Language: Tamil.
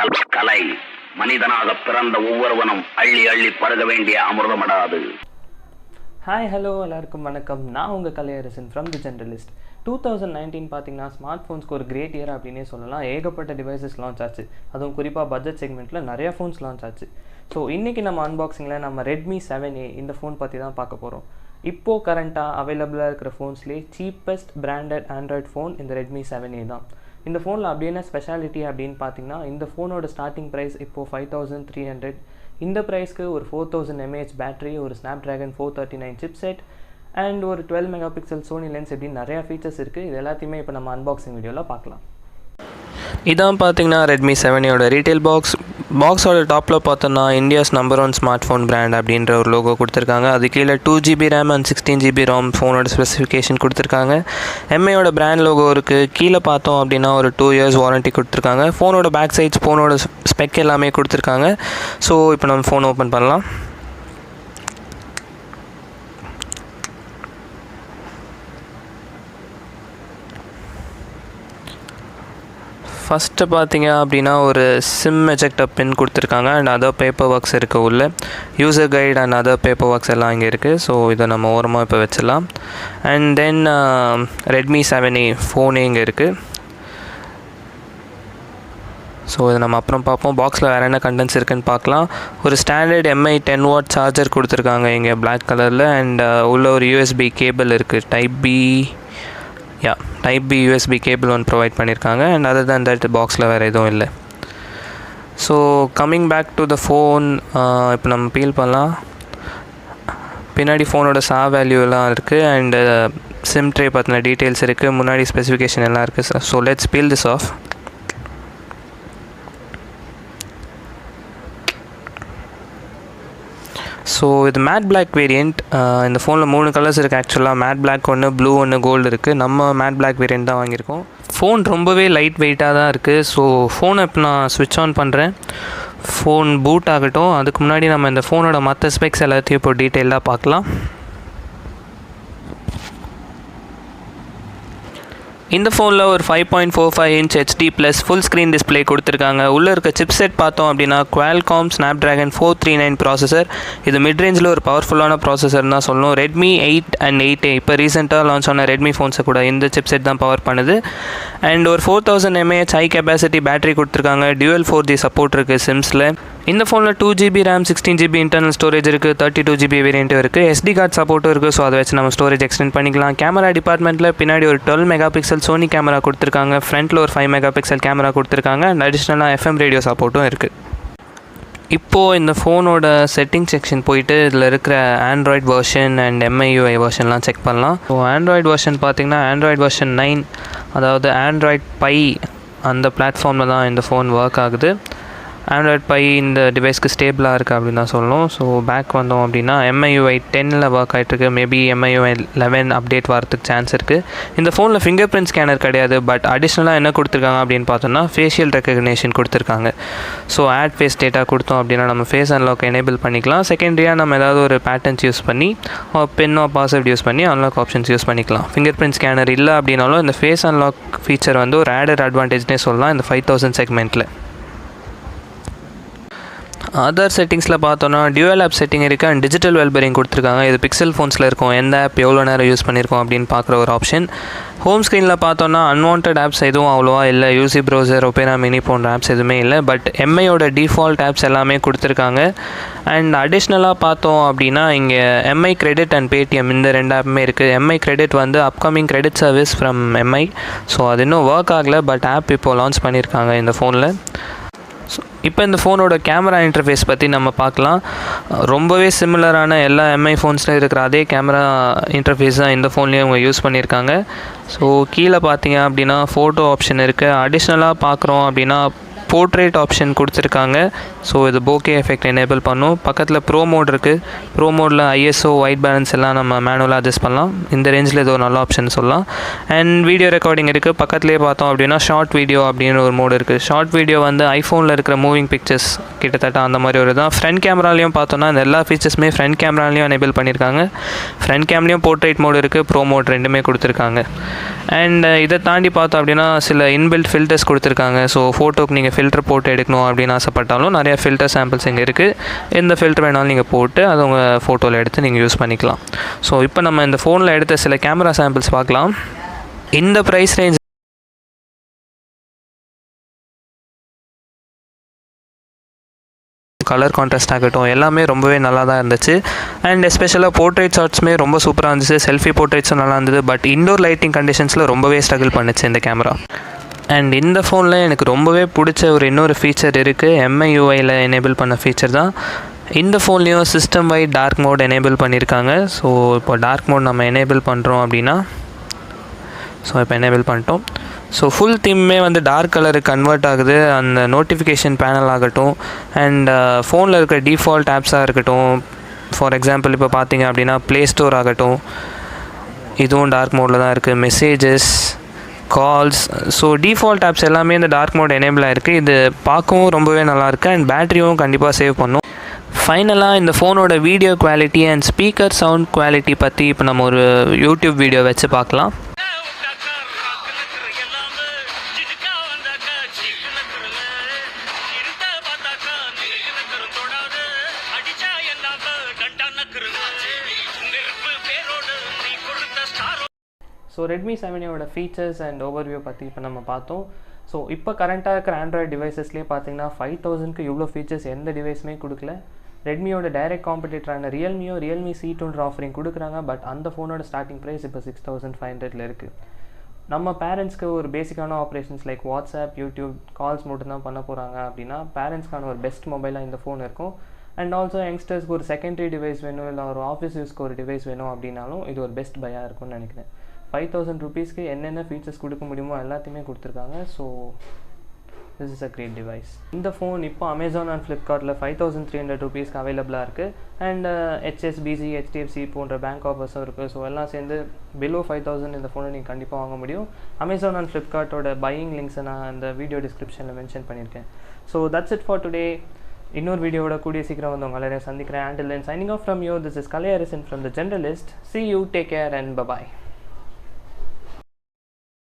கலை மனிதனாக பிறந்த ஒவ்வொருவனும் அள்ளி அள்ளி பருக வேண்டிய அமிர்தமடாது. ஹாய் ஹலோ எல்லாருக்கும் வணக்கம். நான் உங்கள் கலையரசன் ஃப்ரம் தி ஜென்ரலிஸ்ட். 2019 பார்த்தீங்கன்னா ஸ்மார்ட் ஃபோன்ஸ்க்கு ஒரு கிரேட் இயர் அப்படின்னே சொல்லலாம். ஏகப்பட்ட டிவைசஸ் லான்ச் ஆச்சு. அதுவும் குறிப்பாக பட்ஜெட் செக்மெண்ட்டில் நிறைய ஃபோன்ஸ் லான்ச் ஆச்சு. ஸோ இன்றைக்கி நம்ம அன்பாக்சிங்கில் நம்ம Redmi 7A இந்த ஃபோன் பற்றி தான் பார்க்க போகிறோம். இப்போது கரண்ட்டாக அவைலபிளாக இருக்கிற ஃபோன்ஸ்லேயே சீப்பஸ்ட் பிராண்டட் ஆண்ட்ராய்ட் ஃபோன் இந்த Redmi 7A தான். இந்த ஃபோனில் அப்படி என்ன ஸ்பெஷாலிட்டி அப்படின்னு பார்த்தீங்கன்னா, இந்த ஃபோனோட ஸ்டார்டிங் ப்ரைஸ் இப்போது 5300. இந்த ப்ரைஸ்க்கு ஒரு 4000 mAh பேட்டரி, ஒரு Snapdragon 439 சிப்செட் அண்ட் ஒரு 12 மெகா பிக்சல் சோனி லென்ஸ் இப்படின்னு நிறையா ஃபீச்சர்ஸ் இருக்குது. இது எல்லாத்தையுமே இப்போ நம்ம அன்பாக்சிங் வீடியோவில் பார்க்கலாம். இதான் பார்த்தீங்கன்னா Redmi 7A ரீட்டைல் பாக்ஸோட டாப்பில் பார்த்தோன்னா India's number 1 smart phone brand அப்படின்ற ஒரு லோகோ கொடுத்துருக்காங்க. அது கீழே 2GB RAM and 16GB ROM ஃபோனோட ஸ்பெசிஃபிகேஷன் கொடுத்துருக்காங்க. எம்ஐயோட பிராண்ட் லோகோ இருக்குது. கீழே பார்த்தோம் அப்படின்னா ஒரு 2 years வாரண்ட்டி கொடுத்துருக்காங்க. ஃபோனோட பேக் சைட்ஸ், ஃபோனோட ஸ்பெக் எல்லாமே கொடுத்துருக்காங்க. ஸோ இப்போ நம்ம ஃபோன் ஓப்பன் பண்ணலாம். ஃபஸ்ட்டு பார்த்தீங்க அப்படின்னா ஒரு சிம் எஜெக்டர் பின் கொடுத்துருக்காங்க அண்ட் அதர் பேப்பர் ஒர்க்ஸ் இருக்குது உள்ள. User guide and other paper works எல்லாம் இங்கே இருக்குது. ஸோ இதை நம்ம ஓரமாக இப்போ வச்சிடலாம். அண்ட் தென் Redmi 7A ஃபோனே இங்கே இருக்குது. ஸோ இதை நம்ம அப்புறம் பார்ப்போம். பாக்ஸில் வேறு என்ன கண்டென்ட்ஸ் இருக்குதுன்னு பார்க்கலாம். ஒரு ஸ்டாண்டர்ட் MI 10W சார்ஜர் கொடுத்துருக்காங்க இங்கே பிளாக் கலரில். அண்ட் உள்ள ஒரு USB கேபிள் இருக்குது. டைப் பி USB கேபிள் ஒன்று ப்ரொவைட் பண்ணியிருக்காங்க. அண்ட் அதர் தேன் தட் பாக்ஸில் வேறு எதுவும் இல்லை. So coming back to the phone, இப்போ நம்ம பீல் பண்ணலாம். பின்னாடி ஃபோனோட வேல்யூலாம் இருக்குது அண்டு சிம் ட்ரே பற்றின டீட்டெயில்ஸ் இருக்குது. முன்னாடி ஸ்பெசிஃபிகேஷன் எல்லாம் இருக்குது. So let's peel this off. So இது மேட் பிளாக் வேரியண்ட். இந்த ஃபோனில் 3 கலர்ஸ் இருக்குது ஆக்சுவலாக. மேட் பிளாக் ஒன்று, ப்ளூ ஒன்று, கோல்டு இருக்குது. நம்ம மேட் பிளாக் வேரியண்ட் தான் வாங்கியிருக்கோம். ஃபோன் ரொம்பவே லைட் வெயிட்டாக தான் இருக்குது. ஸோ ஃபோனை இப்போ நான் ஸ்விட்ச் ஆன் பண்ணுறேன். ஃபோன் பூட் ஆகட்டும். அதுக்கு முன்னாடி நம்ம இந்த ஃபோனோட மற்ற ஸ்பெக்ஸ் எல்லாத்தையும் இப்போ டீட்டெயிலாக பார்க்கலாம். இந்த ஃபோனில் ஒரு 5.45 inch HD plus full screen display கொடுத்துருக்காங்க. உள்ளே இருக்க சிப்செட் பார்த்தோம் அப்படின்னா Qualcomm Snapdragon 439 ப்ராசஸர். இது மிட் ரேஞ்சில் ஒரு பவர்ஃபுல்லான ப்ராசஸர் தான் சொல்லணும். Redmi 8 அண்ட் 8A இப்போ ரீசெண்டாக லான்ச் ஆன ரெட்மி ஃபோன்ஸை கூட இந்த சிப்செட் தான் பவர் பண்ணுது. அண்ட் ஒரு 4000 mAh ஹை கெப்பாசிட்டி பேட்டரி கொடுத்துருக்காங்க. டியூவல் 4G சப்போர்ட் இருக்குது சிம்ஸில். இந்த ஃபோனில் 2GB RAM 16GB internal storage இருக்குது. 32GB வேரியண்ட்டும் இருக்குது. SD கார்டு சப்போர்ட்டும் இருக்குது. ஸோ அதை வச்சு நம்ம ஸ்டோரேஜ் எக்ஸ்டெண்ட் பண்ணிக்கலாம். கேமரா டிபார்ட்மெண்ட்டில் பின்னாடி ஒரு 12 மெகா பிக்சல் சோனி கேமரா கொடுத்துருக்காங்க. ஃப்ரண்ட்டில் ஒரு 5 மெகா பிக்சல் கேமரா கொடுத்துருக்காங்க. அண்ட் அடிஷ்னலாக FM ரேடியோ சப்போர்ட்டும் இருக்குது. இப்போது இந்த ஃபோனோட செட்டிங் செக்ஷன் போயிட்டு இதில் இருக்கிற ஆண்ட்ராய்ட் வெர்ஷன் அண்ட் MIUI வெர்ஷன்லாம் செக் பண்ணலாம். ஸோ ஆண்ட்ராய்ட் வெர்ஷன் பார்த்திங்கன்னா ஆண்ட்ராய்ட் வெர்ஷன் 9, அதாவது ஆண்ட்ராய்ட் பை அந்த பிளாட்ஃபார்மில் தான் இந்த ஃபோன் ஒர்க் ஆகுது. ஆண்ட்ராய்ட் பை இந்த டிவைஸ்க்கு ஸ்டேபிளாக இருக்குது அப்படின்னு தான் சொல்லணும். ஸோ பேக் வந்தோம் அப்படின்னா MIUI 10 ஒர்க் ஆகிட்டுருக்கு. மேபி MIUI 11 அப்டேட் வரதுக்கு சான்ஸ் இருக்குது. இந்த ஃபோனில் ஃபிங்கர் பிரிண்ட் ஸ்கேனர் கிடையாது. பட் அடிஷ்னலாக என்ன கொடுத்துருக்காங்க அப்படின்னு பார்த்தோன்னா ஃபேஷியல் ரெக்கக்னேஷன் கொடுத்துருக்காங்க. ஸோ ஆட் ஃபேஸ் டேட்டா கொடுத்தோம் அப்படின்னா நம்ம ஃபேஸ் அன்லாக் எனேபிள் பண்ணிக்கலாம். செகண்டரியாக நம்ம ஏதாவது ஒரு பேட்டர்ன்ஸ் யூஸ் பண்ணி பென்னோ பாஸ்வேர்ட் யூஸ் பண்ணி அன்லாக் ஆப்ஷன்ஸ் யூஸ் பண்ணிக்கலாம். ஃபிங்கர் பிரிண்ட் ஸ்கேனர் இல்லை அப்படின்னாலும் இந்த ஃபேஸ் அன்லாக் ஃபீச்சர் வந்து ஒரு ஆடட் அட்வான்டேஜ்னே சொல்லலாம் இந்த 5000 செக்மெண்ட்டில். அதர் செட்டிங்ஸில் பார்த்தோன்னா டியூவல் ஆப் செட்டிங் இருக்குது அண்ட் டிஜிட்டல் வெல்பரிங் கொடுத்துருக்காங்க. இது பிக்சல் ஃபோன்ஸில் இருக்கும். எந்த ஆப் எவ்வளோ நேரம் யூஸ் பண்ணியிருக்கோம் அப்படின்னு பார்க்குற ஒரு ஆப்ஷன். ஹோம் ஸ்க்ரீனில் பார்த்தோன்னா அன்வான்ட் ஆப்ஸ் எதுவும் அவ்வளோவா இல்லை. யூசி ப்ரௌசர், ஒபேரா மினி போன்ற ஆப்ஸ் எதுவுமே இல்லை. பட் MIயோட டிஃபால்ட் ஆப்ஸ் எல்லாமே கொடுத்துருக்காங்க. அண்ட் அடிஷ்னலாக பார்த்தோம் அப்படின்னா இங்கே MI கிரெடிட் அண்ட் பேடிஎம் இந்த 2 ஆப்புமே இருக்குது. MI கிரெடிட் வந்து upcoming credit service from MI. So அது இன்னும் ஒர்க் ஆகலை. பட் ஆப் இப்போது லான்ச் பண்ணியிருக்காங்க இந்த ஃபோனில். இப்போ இந்த ஃபோனோட கேமரா இன்டர்ஃபேஸ் பற்றி நம்ம பார்க்கலாம். ரொம்பவே சிமிலரான எல்லா MI ஃபோன்ஸில் இருக்கிற அதே கேமரா இன்டர்ஃபேஸ் தான் இந்த ஃபோன்லேயும் அவங்க யூஸ் பண்ணியிருக்காங்க. ஸோ கீழே பார்த்தீங்க அப்படின்னா ஃபோட்டோ ஆப்ஷன் இருக்குது. அடிஷ்னலாக பார்க்குறோம் அப்படின்னா போர்ட்ரேட் ஆப்ஷன் கொடுத்துருக்காங்க. ஸோ இது போகே எஃபெக்ட் எனேபிள் பண்ணும். பக்கத்தில் ப்ரோ மோட் இருக்குது. ப்ரோ மோடில் ISO ஒயிட் பேலன்ஸ் எல்லாம் நம்ம மேனுவலாக அட்ஜஸ்ட் பண்ணலாம். இந்த ரேஞ்சில் இது ஒரு நல்ல ஆப்ஷன் சொல்லலாம். அண்ட் வீடியோ ரெக்கார்டிங் இருக்குது. பக்கத்துலேயே பார்த்தோம் அப்படின்னா ஷார்ட் வீடியோ அப்படின்னு ஒரு மோடு இருக்குது. ஷார்ட் வீடியோ வந்து ஐஃபோனில் இருக்கிற மூவிங் பிக்சர்ஸ் கிட்டத்தட்ட அந்த மாதிரி ஒரு தான். ஃப்ரண்ட் கேமராலையும் பார்த்தோன்னா இந்த எல்லா ஃபீச்சர்ஸுமே ஃப்ரண்ட் கேமராலையும் எனேபிள் பண்ணியிருக்காங்க. ஃப்ரண்ட் கேம்லேயும் போர்ட்ரேட் மோடு இருக்குது, ப்ரோ மோட் ரெண்டுமே கொடுத்துருக்காங்க. அண்ட் இதை தாண்டி பார்த்தோம் அப்படின்னா சில இன்பில்ட் ஃபில்டர்ஸ் கொடுத்துருக்காங்க. ஸோ ஃபோட்டோக்கு நீங்கள் ஃபில்டர் போட்டு எடுக்கணும் அப்படின்னு ஆசைப்பட்டாலும் நிறைய ஃபில்டர் சாம்பிள்ஸ் இங்கே இருக்குது. எந்த ஃபில்டர் வேணாலும் நீங்கள் போட்டு அதை உங்கள் ஃபோட்டோவில் எடுத்து நீங்கள் யூஸ் பண்ணிக்கலாம். ஸோ இப்போ நம்ம இந்த ஃபோனில் எடுத்த சில கேமரா சாம்பிள்ஸ் பார்க்கலாம். இந்த ப்ரைஸ் ரேஞ்ச் கலர் கான்ட்ராஸ்ட் ஆகட்டும் எல்லாமே ரொம்பவே நல்லா தான் இருந்துச்சு. அண்ட் எஸ்பெஷலாக போர்ட்ரேட் ஷாட்ஸுமே ரொம்ப சூப்பராக இருந்துச்சு. செல்ஃபி போர்ட்ரேட்ஸும் நல்லா இருந்தது. பட் இன்டோர் லைட்டிங் கண்டிஷன்ஸில் ரொம்பவே ஸ்ட்ரகிள் பண்ணுச்சு இந்த கேமரா. அண்ட் இந்த ஃபோனில் எனக்கு ரொம்பவே பிடிச்ச இன்னொரு ஃபீச்சர் இருக்குது. MIUIயில் எனேபிள் பண்ண ஃபீச்சர் தான். இந்த ஃபோன்லேயும் system wide dark mode enable பண்ணியிருக்காங்க. ஸோ இப்போ டார்க் மோட் நம்ம எனேபிள் பண்ணுறோம் அப்படின்னா இப்போ எனேபிள் பண்ணிட்டோம். ஸோ ஃபுல் தீமே டார்க் கலருக்கு கன்வெர்ட் ஆகுது. அந்த நோட்டிஃபிகேஷன் பேனல் ஆகட்டும் அண்ட் ஃபோனில் இருக்கிற டிஃபால்ட் ஆப்ஸாக இருக்கட்டும். ஃபார் எக்ஸாம்பிள் இப்போ பார்த்தீங்க அப்படின்னா ப்ளே ஸ்டோர் ஆகட்டும், இதுவும் டார்க் மோடில் தான் இருக்குது. Messages, calls, so default apps எல்லாமே இந்த டார்க் மோட் எனேபிள் ஆகிருக்கு. இது பார்க்கவும் ரொம்பவே நல்லாயிருக்கு. அண்ட் பேட்டரியும் கண்டிப்பாக சேவ் பண்ணும். ஃபைனலாக இந்த ஃபோனோட video quality and speaker sound quality பற்றி இப்போ நம்ம ஒரு யூடியூப் வீடியோ வச்சு பார்க்கலாம். So Redmi 7A features and overview பற்றி இப்போ நம்ம பார்த்தோம். ஸோ இப்போ கரண்ட்டாக இருக்கிற ஆண்ட்ராய்டு டிவைசஸ்லேயே பார்த்தீங்கன்னா 5000க்கு இவ்வளோ ஃபீச்சர்ஸ் எந்த டிவைஸுமே கொடுக்கல. ரெட்மியோட டைரக்ட் காம்படிட்டரான ரியல்மி C2 ஆஃபரிங் கொடுக்குறாங்க. பட் அந்த ஃபோனோட ஸ்டார்டிங் ப்ரைஸ் இப்போ 6500 இருக்குது. நம்ம பேரண்ட்ஸ்க்கு ஒரு பேசிக்கான operations like WhatsApp, YouTube, calls மட்டும்தான் பண்ண போகிறாங்க அப்படின்னா பேரண்ட்ஸ்க்கான ஒரு பெஸ்ட் மொபைலாக இந்த ஃபோன் இருக்கும். அண்ட் ஆல்சோ யங்ஸ்டர்ஸ்க்கு ஒரு செகண்டரி டிவைஸ் வேணும், இல்லை ஒரு ஆஃபீஸ் யூஸ்க்கு ஒரு டிவைஸ் வேணும் அப்படின்னாலும் இது ஒரு பெஸ்ட் பையாக இருக்கும்னு நினைக்கிறேன். 5000 rupeesக்கு என்னென்ன ஃபீச்சர்ஸ் கொடுக்க முடியுமோ எல்லாத்தையுமே கொடுத்துருக்காங்க. So this is a great device. இந்த ஃபோன் இப்போ அமேசான் அண்ட் ஃப்ளிப்கார்ட்டில் 5300 rupeesக்கு அவைலபிளாக இருக்குது. அண்ட் HSBC, HDFC போன்ற பேங்க் ஆஃபர்ஸும் இருக்குது. ஸோ எல்லாம் சேர்ந்து பிலோ 5000 இந்த ஃபோனை நீங்கள் கண்டிப்பாக வாங்க முடியும். அமேசான் அண்ட் ஃப்ளிப்கார்ட்டோட பையிங் லிங்க்ஸை நான் இந்த வீடியோ டிஸ்கிரிப்ஷனில் மென்ஷன் பண்ணியிருக்கேன். So that's it for today. இன்னொரு வீடியோட கூடிய சீக்கிரம் உங்களை எல்லாரையும் சந்திக்கிறேன். Until then, signing off from you, this is Rs.5000 from the Generalist. See you, take care and bye-bye.